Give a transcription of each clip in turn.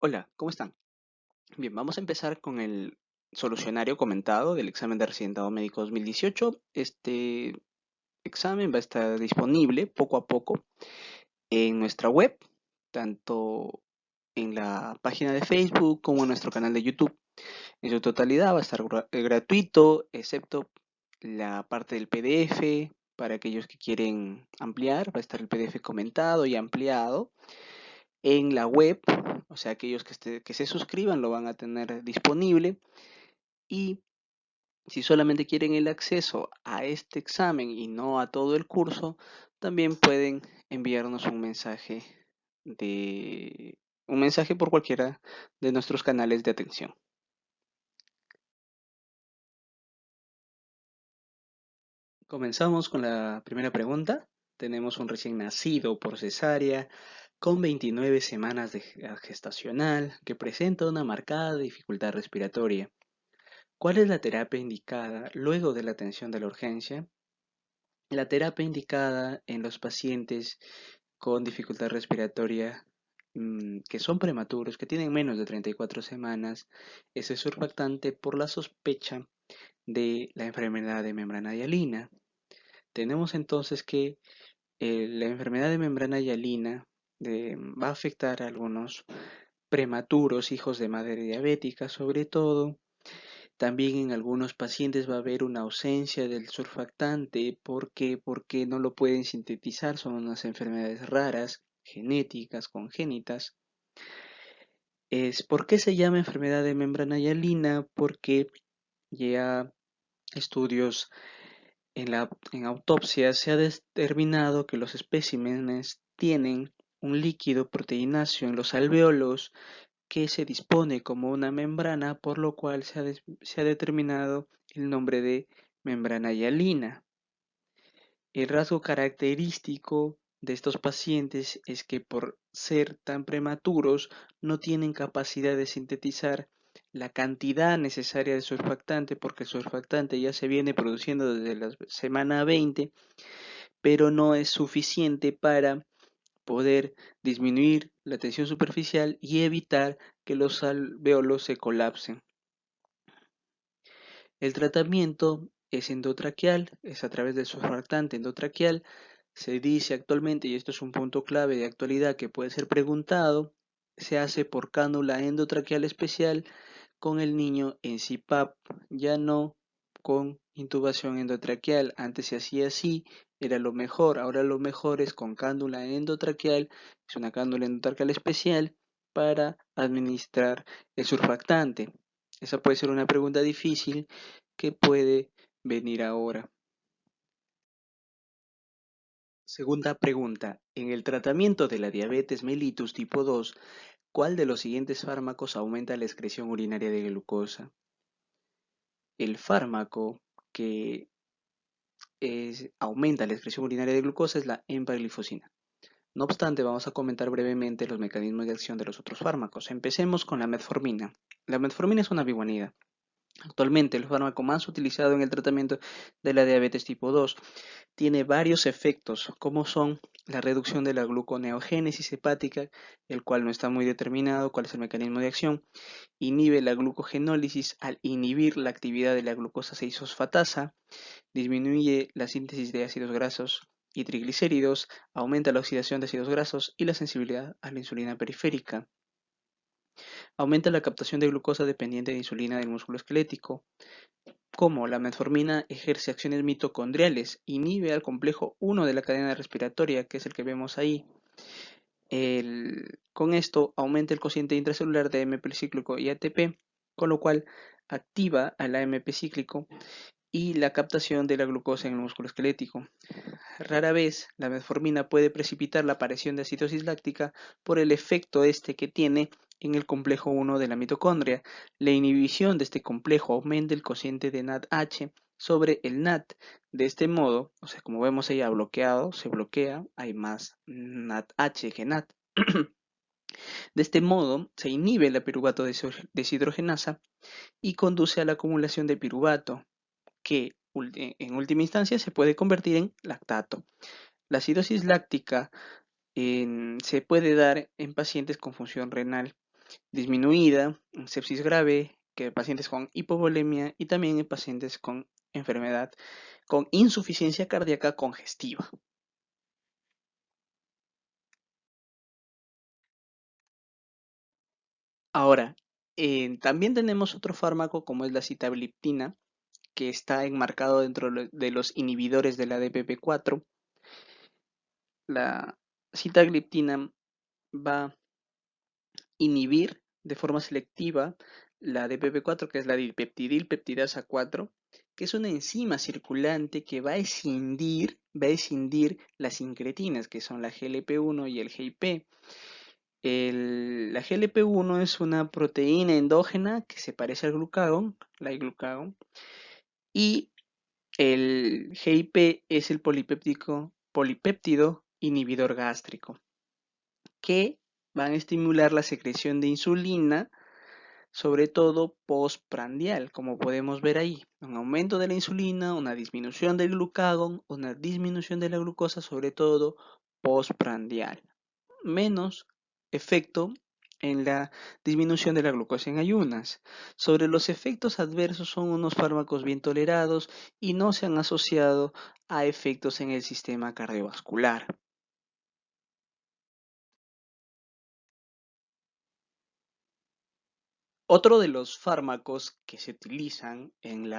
Hola, ¿cómo están? Bien, vamos a empezar con el solucionario comentado del examen de residentado médico 2018. Este examen va a estar disponible poco a poco en nuestra web, tanto en la página de Facebook como en nuestro canal de YouTube. En su totalidad va a estar gratuito, excepto la parte del PDF. Para aquellos que quieren ampliar, va a estar el PDF comentado y ampliado en la web, o sea, aquellos que se suscriban lo van a tener disponible. Y si solamente quieren el acceso a este examen y no a todo el curso, también pueden enviarnos de un mensaje por cualquiera de nuestros canales de atención. Comenzamos con la primera pregunta. Tenemos un recién nacido por cesárea con 29 semanas de gestacional que presenta una marcada dificultad respiratoria. ¿Cuál es la terapia indicada luego de la atención de la urgencia? La terapia indicada en los pacientes con dificultad respiratoria que son prematuros, que tienen menos de 34 semanas, es el surfactante por la sospecha de la enfermedad de membrana hialina. Tenemos entonces que la enfermedad de membrana hialina va a afectar a algunos prematuros, hijos de madre diabética, sobre todo. También en algunos pacientes va a haber una ausencia del surfactante. ¿Por qué? Porque no lo pueden sintetizar. Son unas enfermedades raras, genéticas, congénitas. ¿Por qué se llama enfermedad de membrana hialina? Porque ya estudios en autopsia se ha determinado que los especímenes tienen un líquido proteináceo en los alvéolos que se dispone como una membrana, por lo cual se ha determinado el nombre de membrana hialina. El rasgo característico de estos pacientes es que por ser tan prematuros no tienen capacidad de sintetizar la cantidad necesaria de surfactante, porque el surfactante ya se viene produciendo desde la semana 20, pero no es suficiente para poder disminuir la tensión superficial y evitar que los alvéolos se colapsen. El tratamiento es endotraqueal, es a través del surfactante endotraqueal. Se dice actualmente, y esto es un punto clave de actualidad que puede ser preguntado, se hace por cánula endotraqueal especial con el niño en CPAP, ya no con intubación endotraqueal. Antes se hacía así, era lo mejor. Ahora lo mejor es con cánula endotraqueal, es una cánula endotraqueal especial para administrar el surfactante. Esa puede ser una pregunta difícil que puede venir ahora. Segunda pregunta. En el tratamiento de la diabetes mellitus tipo 2, ¿cuál de los siguientes fármacos aumenta la excreción urinaria de glucosa? El fármaco que aumenta la excreción urinaria de glucosa es la empaglifosina. No obstante, vamos a comentar brevemente los mecanismos de acción de los otros fármacos. Empecemos con la metformina. La metformina es una biguanida. Actualmente, el fármaco más utilizado en el tratamiento de la diabetes tipo 2 tiene varios efectos, como son la reducción de la gluconeogénesis hepática, el cual no está muy determinado cuál es el mecanismo de acción, inhibe la glucogenólisis al inhibir la actividad de la glucosa 6-fosfatasa, disminuye la síntesis de ácidos grasos y triglicéridos, aumenta la oxidación de ácidos grasos y la sensibilidad a la insulina periférica. Aumenta la captación de glucosa dependiente de insulina del músculo esquelético. Como la metformina ejerce acciones mitocondriales, inhibe al complejo 1 de la cadena respiratoria, que es el que vemos ahí. Con esto aumenta el cociente intracelular de AMP cíclico y ATP, con lo cual activa al AMP cíclico y la captación de la glucosa en el músculo esquelético. Rara vez la metformina puede precipitar la aparición de acidosis láctica por el efecto que tiene en el complejo 1 de la mitocondria. La inhibición de este complejo aumenta el cociente de NADH sobre el NAT. De este modo, o sea, como vemos ella bloqueado, se bloquea, hay más NADH que NAT. De este modo, se inhibe la piruvato deshidrogenasa y conduce a la acumulación de piruvato, que en última instancia se puede convertir en lactato. La acidosis láctica se puede dar en pacientes con función renal disminuida, en sepsis grave, que pacientes con hipovolemia y también en pacientes con enfermedad con insuficiencia cardíaca congestiva. Ahora, también tenemos otro fármaco como es la sitagliptina, que está enmarcado dentro de los inhibidores de la DPP4. La sitagliptina va inhibir de forma selectiva la DPP4, que es la dipeptidilpeptidasa 4, que es una enzima circulante que va a escindir las sincretinas, que son la GLP1 y el GIP. La GLP1 es una proteína endógena que se parece al glucagón, la glucagón, y el GIP es el polipéptido inhibidor gástrico, que van a estimular la secreción de insulina, sobre todo postprandial, como podemos ver ahí. Un aumento de la insulina, una disminución del glucagón, una disminución de la glucosa, sobre todo postprandial. Menos efecto en la disminución de la glucosa en ayunas. Sobre los efectos adversos son unos fármacos bien tolerados y no se han asociado a efectos en el sistema cardiovascular. Otro de los fármacos que se utilizan en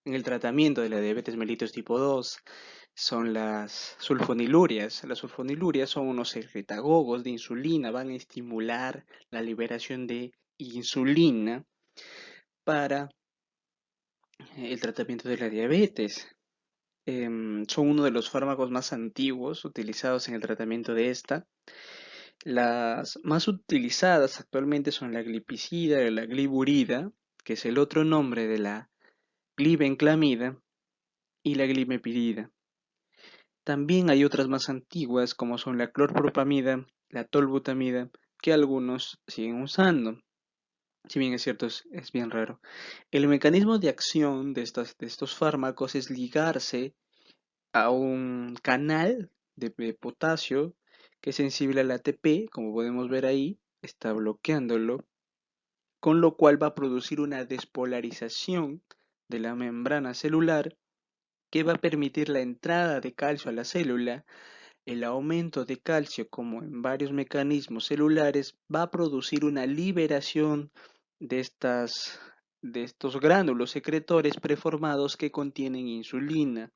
el tratamiento de la diabetes mellitus tipo 2 son las sulfonilurias. Las sulfonilurias son unos secretagogos de insulina, van a estimular la liberación de insulina para el tratamiento de la diabetes. Son uno de los fármacos más antiguos utilizados en el tratamiento de esta. Las más utilizadas actualmente son la glipizida y la gliburida, que es el otro nombre de la glibenclamida, y la glimepirida. También hay otras más antiguas como son la clorpropamida, la tolbutamida, que algunos siguen usando. Si bien es cierto, es bien raro. El mecanismo de acción de estos fármacos es ligarse a un canal de potasio que es sensible al ATP, como podemos ver ahí, está bloqueándolo, con lo cual va a producir una despolarización de la membrana celular que va a permitir la entrada de calcio a la célula. El aumento de calcio, como en varios mecanismos celulares, va a producir una liberación de de estos gránulos secretores preformados que contienen insulina.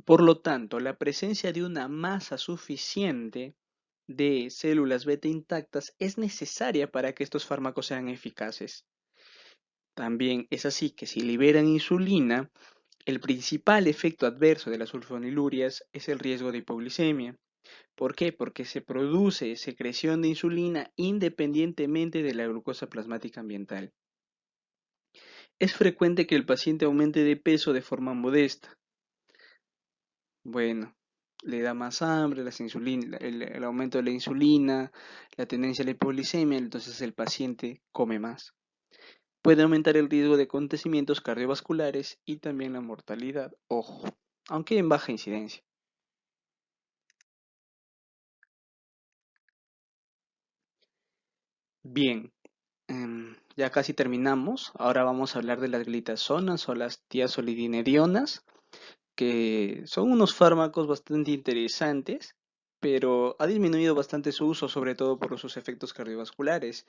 Por lo tanto, la presencia de una masa suficiente de células beta intactas es necesaria para que estos fármacos sean eficaces. También es así que si liberan insulina, el principal efecto adverso de las sulfonilurias es el riesgo de hipoglicemia. ¿Por qué? Porque se produce secreción de insulina independientemente de la glucosa plasmática ambiental. Es frecuente que el paciente aumente de peso de forma modesta. Bueno, le da más hambre, el aumento de la insulina, la tendencia a la hipoglicemia, entonces el paciente come más. Puede aumentar el riesgo de acontecimientos cardiovasculares y también la mortalidad, ojo, aunque en baja incidencia. Bien, ya casi terminamos. Ahora vamos a hablar de las glitazonas o las tiazolidinedionas, que son unos fármacos bastante interesantes, pero ha disminuido bastante su uso, sobre todo por sus efectos cardiovasculares,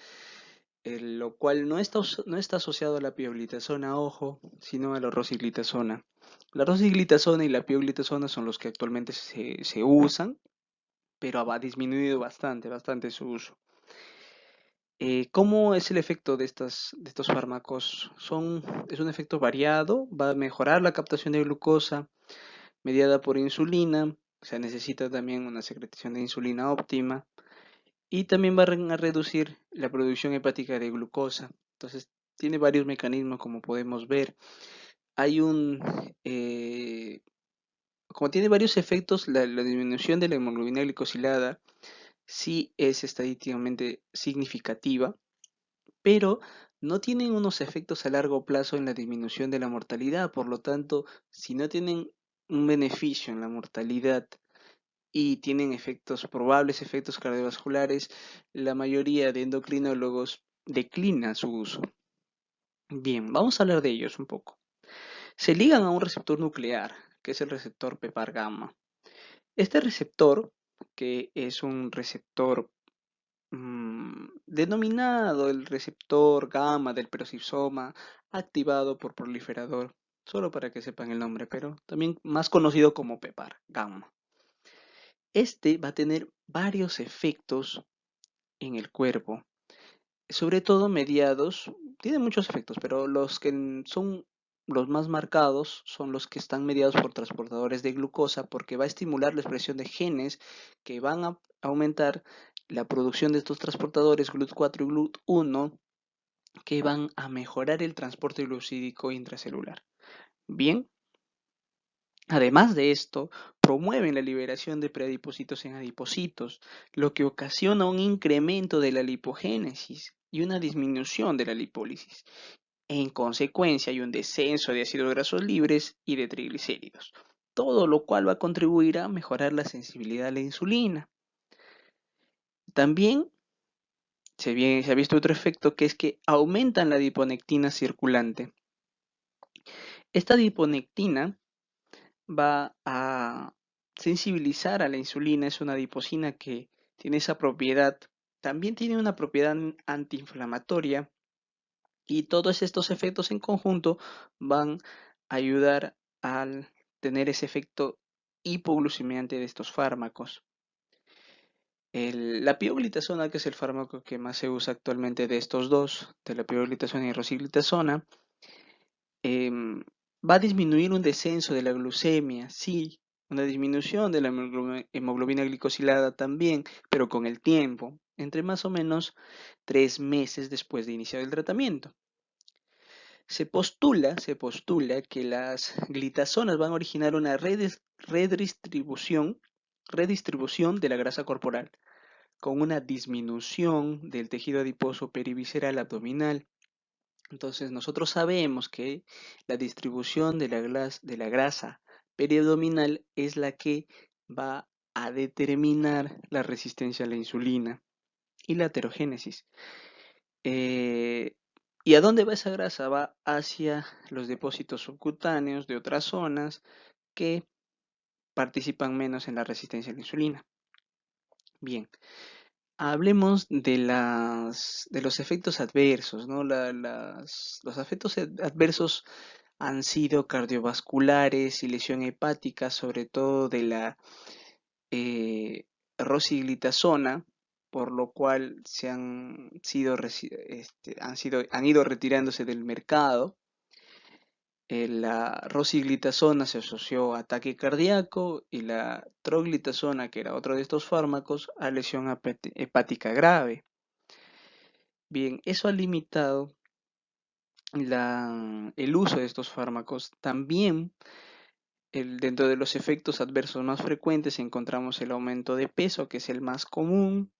lo cual no está asociado a la pioglitazona, ojo, sino a la rosiglitazona. La rosiglitazona y la pioglitazona son los que actualmente se usan, pero ha disminuido bastante su uso. ¿Cómo es el efecto de estos fármacos? Es un efecto variado, va a mejorar la captación de glucosa mediada por insulina, o sea, necesita también una secreción de insulina óptima y también va a reducir la producción hepática de glucosa. Entonces, tiene varios mecanismos como podemos ver. Hay un, eh, Como tiene varios efectos, la disminución de la hemoglobina glicosilada sí es estadísticamente significativa, pero no tienen unos efectos a largo plazo en la disminución de la mortalidad. Por lo tanto, si no tienen un beneficio en la mortalidad y tienen probables efectos cardiovasculares, la mayoría de endocrinólogos declina su uso. Bien, vamos a hablar de ellos un poco. Se ligan a un receptor nuclear, que es el receptor PPAR gamma. Este receptor, que es un receptor denominado el receptor gamma del peroxisoma, activado por proliferador, solo para que sepan el nombre, pero también más conocido como PPAR gamma. Este va a tener varios efectos en el cuerpo, sobre todo mediados, tiene muchos efectos, pero los que son los más marcados son los que están mediados por transportadores de glucosa, porque va a estimular la expresión de genes que van a aumentar la producción de estos transportadores GLUT4 y GLUT1, que van a mejorar el transporte glucídico intracelular. Bien, además de esto, promueven la liberación de preadipocitos en adipocitos, lo que ocasiona un incremento de la lipogénesis y una disminución de la lipólisis. En consecuencia, hay un descenso de ácidos grasos libres y de triglicéridos, todo lo cual va a contribuir a mejorar la sensibilidad a la insulina. También se ha visto otro efecto, que es que aumentan la adiponectina circulante. Esta adiponectina va a sensibilizar a la insulina, es una adiposina que tiene esa propiedad, también tiene una propiedad antiinflamatoria, y todos estos efectos en conjunto van a ayudar al tener ese efecto hipoglucemiante de estos fármacos. La pioglitazona, que es el fármaco que más se usa actualmente de estos dos, de la pioglitazona y rosiglitazona, va a disminuir un descenso de la glucemia, sí, una disminución de la hemoglobina glicosilada también, pero con el tiempo, entre más o menos 3 meses después de iniciar el tratamiento. Se postula que las glitazonas van a originar una redistribución de la grasa corporal, con una disminución del tejido adiposo perivisceral abdominal. Entonces nosotros sabemos que la distribución de la grasa periabdominal es la que va a determinar la resistencia a la insulina y la aterogénesis. Eh, ¿Y a dónde va esa grasa? Va hacia los depósitos subcutáneos de otras zonas que participan menos en la resistencia a la insulina. Bien, hablemos de los efectos adversos, ¿no? Los efectos adversos han sido cardiovasculares y lesión hepática, sobre todo de la eh, rosiglitazona, por lo cual han ido retirándose del mercado. La rosiglitazona se asoció a ataque cardíaco y la troglitazona, que era otro de estos fármacos, a lesión hepática grave. Bien, eso ha limitado el uso de estos fármacos. También dentro de los efectos adversos más frecuentes encontramos el aumento de peso, que es el más común,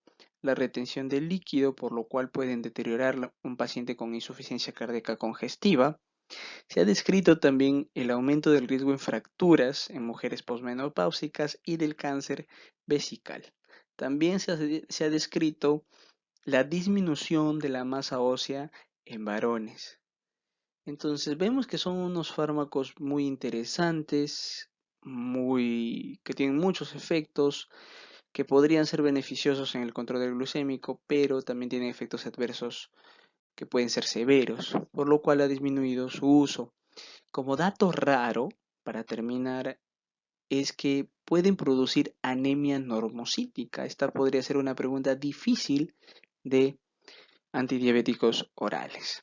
la retención del líquido, por lo cual pueden deteriorar un paciente con insuficiencia cardíaca congestiva. Se ha descrito también el aumento del riesgo en fracturas en mujeres posmenopáusicas y del cáncer vesical. También se ha descrito la disminución de la masa ósea en varones. Entonces vemos que son unos fármacos muy interesantes, que tienen muchos efectos, que podrían ser beneficiosos en el control del glucémico, pero también tienen efectos adversos que pueden ser severos, por lo cual ha disminuido su uso. Como dato raro, para terminar, es que pueden producir anemia normocítica. Esta podría ser una pregunta difícil de antidiabéticos orales.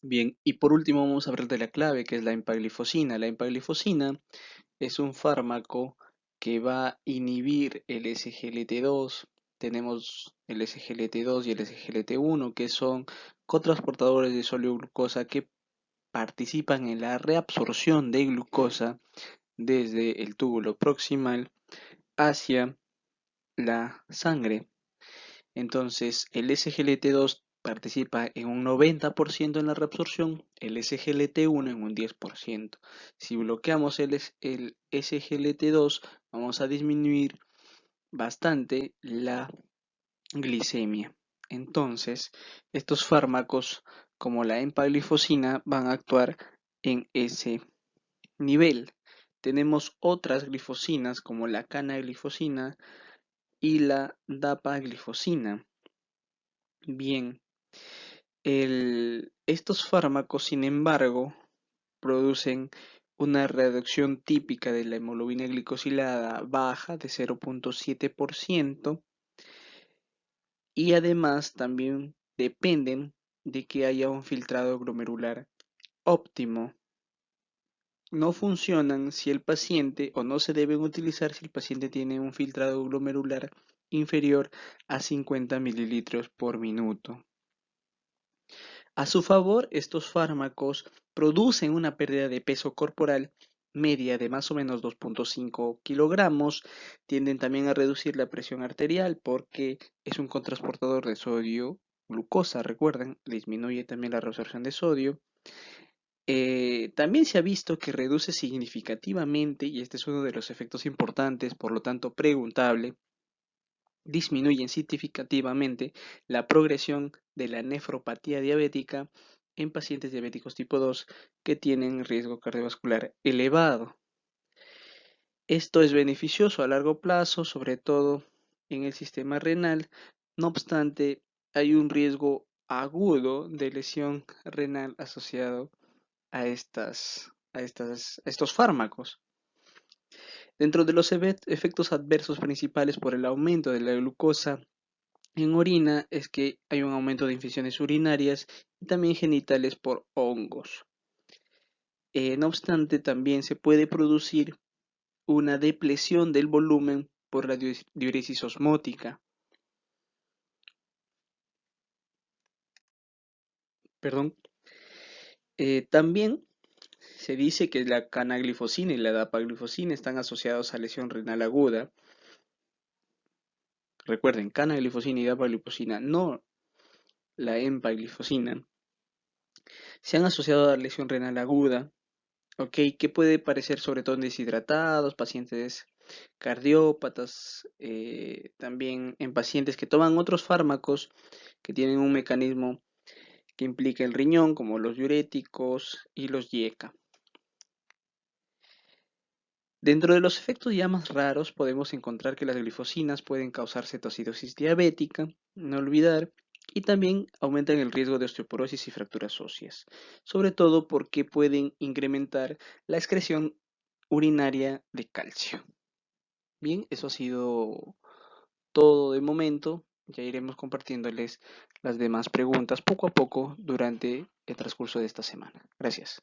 Bien, y por último vamos a hablar de la clave, que es la empaglifosina. La empaglifosina es un fármaco que va a inhibir el SGLT2. Tenemos el SGLT2 y el SGLT1, que son cotransportadores de sólido glucosa que participan en la reabsorción de glucosa desde el túbulo proximal hacia la sangre. Entonces, el SGLT2 participa en un 90% en la reabsorción, el SGLT1 en un 10%. Si bloqueamos el SGLT2, vamos a disminuir bastante la glicemia. Entonces, estos fármacos como la empaglifosina van a actuar en ese nivel. Tenemos otras glifosinas como la canaglifosina y la dapaglifosina. Bien, estos fármacos, sin embargo, producen una reducción típica de la hemoglobina glicosilada baja de 0.7% y además también dependen de que haya un filtrado glomerular óptimo. No funcionan si el paciente, o no se deben utilizar si el paciente tiene un filtrado glomerular inferior a 50 mililitros por minuto. A su favor, estos fármacos producen una pérdida de peso corporal media de más o menos 2.5 kilogramos, tienden también a reducir la presión arterial porque es un cotransportador de sodio, glucosa, recuerden, disminuye también la reabsorción de sodio. También se ha visto que reduce significativamente, y este es uno de los efectos importantes, por lo tanto preguntable, disminuyen significativamente la progresión de la nefropatía diabética en pacientes diabéticos tipo 2 que tienen riesgo cardiovascular elevado. Esto es beneficioso a largo plazo, sobre todo en el sistema renal. No obstante, hay un riesgo agudo de lesión renal asociado a estos fármacos. Dentro de los efectos adversos principales por el aumento de la glucosa en orina es que hay un aumento de infecciones urinarias y también genitales por hongos. No obstante, también se puede producir una depresión del volumen por la diuresis osmótica. Perdón. También se dice que la canaglifosina y la dapaglifosina están asociados a lesión renal aguda. Recuerden, canaglifosina y dapaglifosina, no la empaglifosina, se han asociado a lesión renal aguda, ¿ok? Que puede parecer sobre todo en deshidratados, pacientes cardiópatas, también en pacientes que toman otros fármacos que tienen un mecanismo que implica el riñón, como los diuréticos y los YECA. Dentro de los efectos ya más raros podemos encontrar que las glifosinas pueden causar cetoacidosis diabética, no olvidar, y también aumentan el riesgo de osteoporosis y fracturas óseas, sobre todo porque pueden incrementar la excreción urinaria de calcio. Bien, eso ha sido todo de momento. Ya iremos compartiéndoles las demás preguntas poco a poco durante el transcurso de esta semana. Gracias.